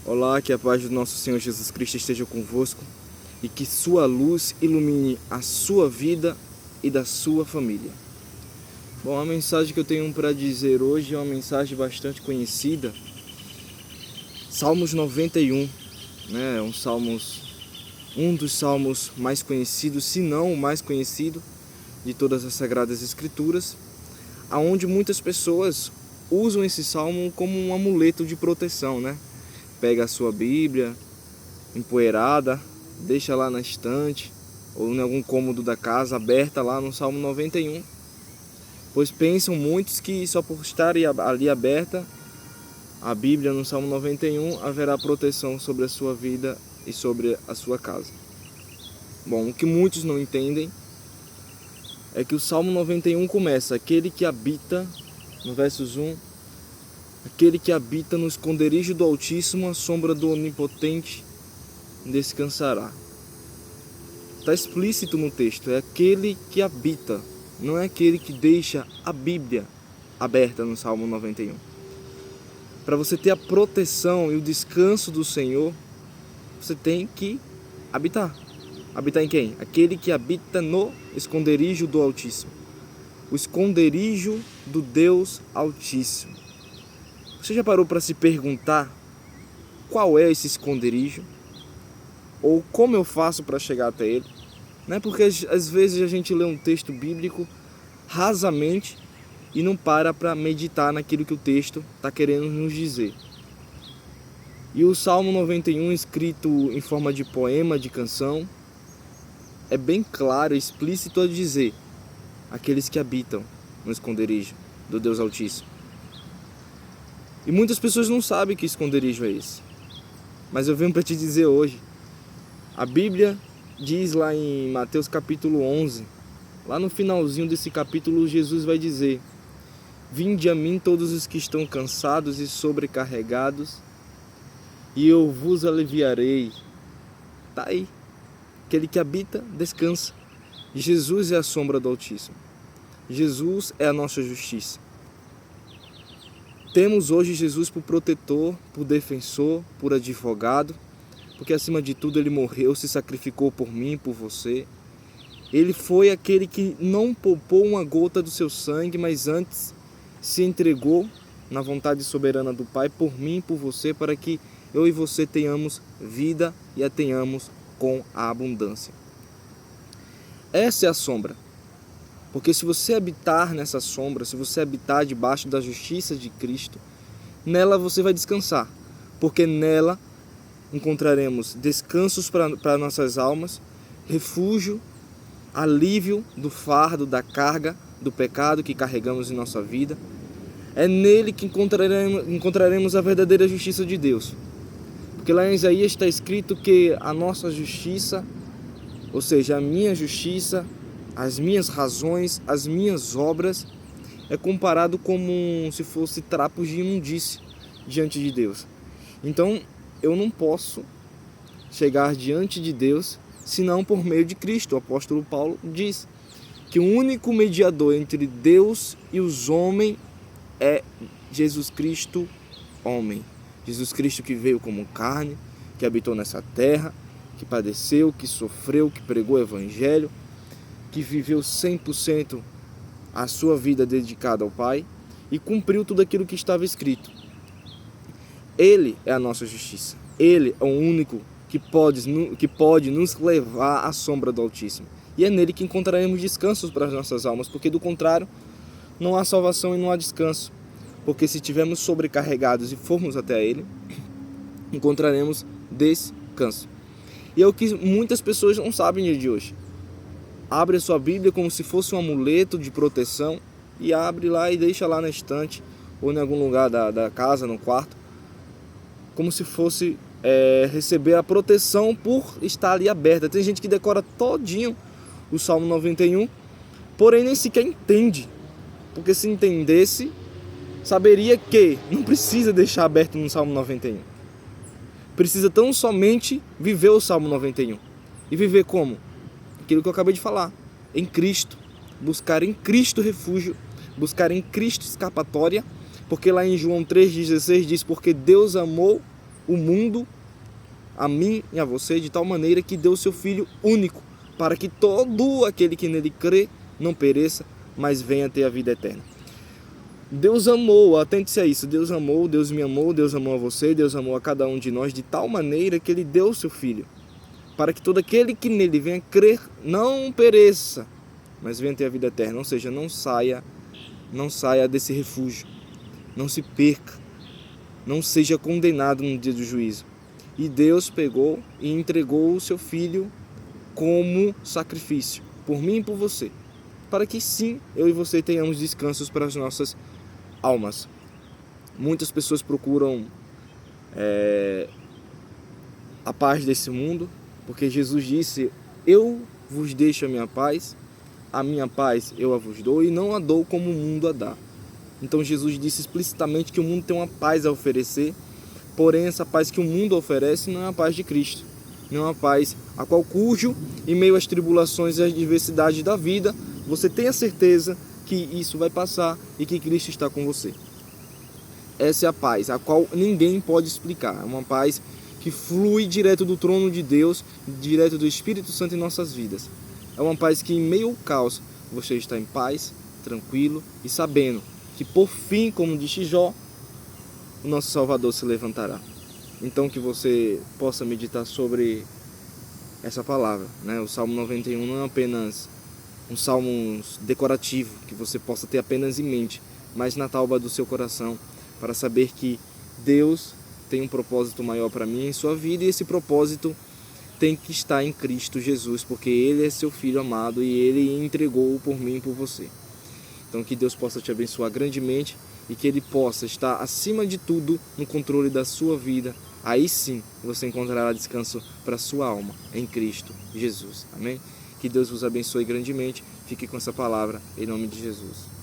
Olá, que a paz do nosso Senhor Jesus Cristo esteja convosco e que sua luz ilumine a sua vida e da sua família. Bom, a mensagem que eu tenho para dizer hoje é uma mensagem bastante conhecida. Salmos 91, né? Um dos salmos mais conhecidos, se não o mais conhecido de todas as Sagradas Escrituras, aonde muitas pessoas usam esse salmo como um amuleto de proteção, né? Pega a sua Bíblia empoeirada, deixa lá na estante ou em algum cômodo da casa, aberta lá no Salmo 91, pois pensam muitos que só por estar ali aberta a Bíblia no Salmo 91 haverá proteção sobre a sua vida e sobre a sua casa. Bom, o que muitos não entendem é que o Salmo 91 começa: aquele que habita, no versos 1, aquele que habita no esconderijo do Altíssimo, a sombra do Onipotente descansará. Está explícito no texto, é aquele que habita, não é aquele que deixa a Bíblia aberta no Salmo 91. Para você ter a proteção e o descanso do Senhor, você tem que habitar. Habitar em quem? Aquele que habita no esconderijo do Altíssimo. O esconderijo do Deus Altíssimo. Você já parou para se perguntar qual é esse esconderijo? Ou como eu faço para chegar até ele? Né? Porque às vezes a gente lê um texto bíblico rasamente e não para meditar naquilo que o texto está querendo nos dizer. E o Salmo 91, escrito em forma de poema, de canção, é bem claro e explícito a dizer: aqueles que habitam no esconderijo do Deus Altíssimo. E muitas pessoas não sabem que esconderijo é esse. Mas eu venho para te dizer hoje. A Bíblia diz lá em Mateus capítulo 11, lá no finalzinho desse capítulo, Jesus vai dizer: vinde a mim todos os que estão cansados e sobrecarregados, e eu vos aliviarei. Tá aí. Aquele que habita, descansa. Jesus é a sombra do Altíssimo. Jesus é a nossa justiça. Temos hoje Jesus por protetor, por defensor, por advogado, porque acima de tudo ele morreu, se sacrificou por mim, por você. Ele foi aquele que não poupou uma gota do seu sangue, mas antes se entregou na vontade soberana do Pai por mim e por você, para que eu e você tenhamos vida e a tenhamos com a abundância. Essa é a sombra. Porque se você habitar nessa sombra, se você habitar debaixo da justiça de Cristo, nela você vai descansar. Porque nela encontraremos descansos para nossas almas, refúgio, alívio do fardo, da carga, do pecado que carregamos em nossa vida. É nele que encontraremos a verdadeira justiça de Deus. Porque lá em Isaías está escrito que a nossa justiça, ou seja, a minha justiça, as minhas razões, as minhas obras, é comparado como se fosse trapos de imundície diante de Deus. Então, eu não posso chegar diante de Deus senão por meio de Cristo. O apóstolo Paulo diz que o único mediador entre Deus e os homens é Jesus Cristo, homem. Jesus Cristo que veio como carne, que habitou nessa terra, que padeceu, que sofreu, que pregou o evangelho, que viveu 100% a sua vida dedicada ao Pai e cumpriu tudo aquilo que estava escrito. Ele é a nossa justiça. Ele é o único que pode nos levar à sombra do Altíssimo. E é nele que encontraremos descansos para as nossas almas, porque do contrário, não há salvação e não há descanso. Porque se estivermos sobrecarregados e formos até ele, encontraremos descanso. E é o que muitas pessoas não sabem no dia de hoje. Abre a sua Bíblia como se fosse um amuleto de proteção e abre lá e deixa lá na estante ou em algum lugar da casa, no quarto, como se fosse receber a proteção por estar ali aberta. Tem gente que decora todinho o Salmo 91, porém nem sequer entende, porque se entendesse, saberia que não precisa deixar aberto no Salmo 91. Precisa tão somente viver o Salmo 91. E viver como? Aquilo que eu acabei de falar, em Cristo, buscar em Cristo refúgio, buscar em Cristo escapatória, porque lá em João 3,16 diz: porque Deus amou o mundo, a mim e a você, de tal maneira que deu o seu Filho único, para que todo aquele que nele crê não pereça, mas venha ter a vida eterna. Deus amou, atente-se a isso, Deus amou, Deus me amou, Deus amou a você, Deus amou a cada um de nós de tal maneira que Ele deu o seu Filho, para que todo aquele que nele venha crer não pereça, mas venha ter a vida eterna, ou seja, não saia desse refúgio, não se perca, não seja condenado no dia do juízo. E Deus pegou e entregou o seu Filho como sacrifício, por mim e por você, para que sim, eu e você tenhamos descansos para as nossas almas. Muitas pessoas procuram a paz desse mundo, porque Jesus disse: eu vos deixo a minha paz eu a vos dou, e não a dou como o mundo a dá. Então Jesus disse explicitamente que o mundo tem uma paz a oferecer, porém essa paz que o mundo oferece não é a paz de Cristo, não é uma paz a qual cujo, em meio às tribulações e às adversidades da vida, você tem a certeza que isso vai passar e que Cristo está com você. Essa é a paz, a qual ninguém pode explicar. É uma paz que flui direto do trono de Deus, direto do Espírito Santo em nossas vidas. É uma paz que em meio ao caos você está em paz, tranquilo e sabendo que por fim, como disse Jó, o nosso Salvador se levantará. Então que você possa meditar sobre essa palavra, né? O Salmo 91 não é apenas um salmo decorativo que você possa ter apenas em mente, mas na tauba do seu coração, para saber que Deus tem um propósito maior para mim em sua vida, e esse propósito tem que estar em Cristo Jesus, porque Ele é seu Filho amado e Ele entregou por mim e por você. Então que Deus possa te abençoar grandemente e que Ele possa estar acima de tudo no controle da sua vida. Aí sim você encontrará descanso para a sua alma em Cristo Jesus. Amém? Que Deus vos abençoe grandemente. Fique com essa palavra em nome de Jesus.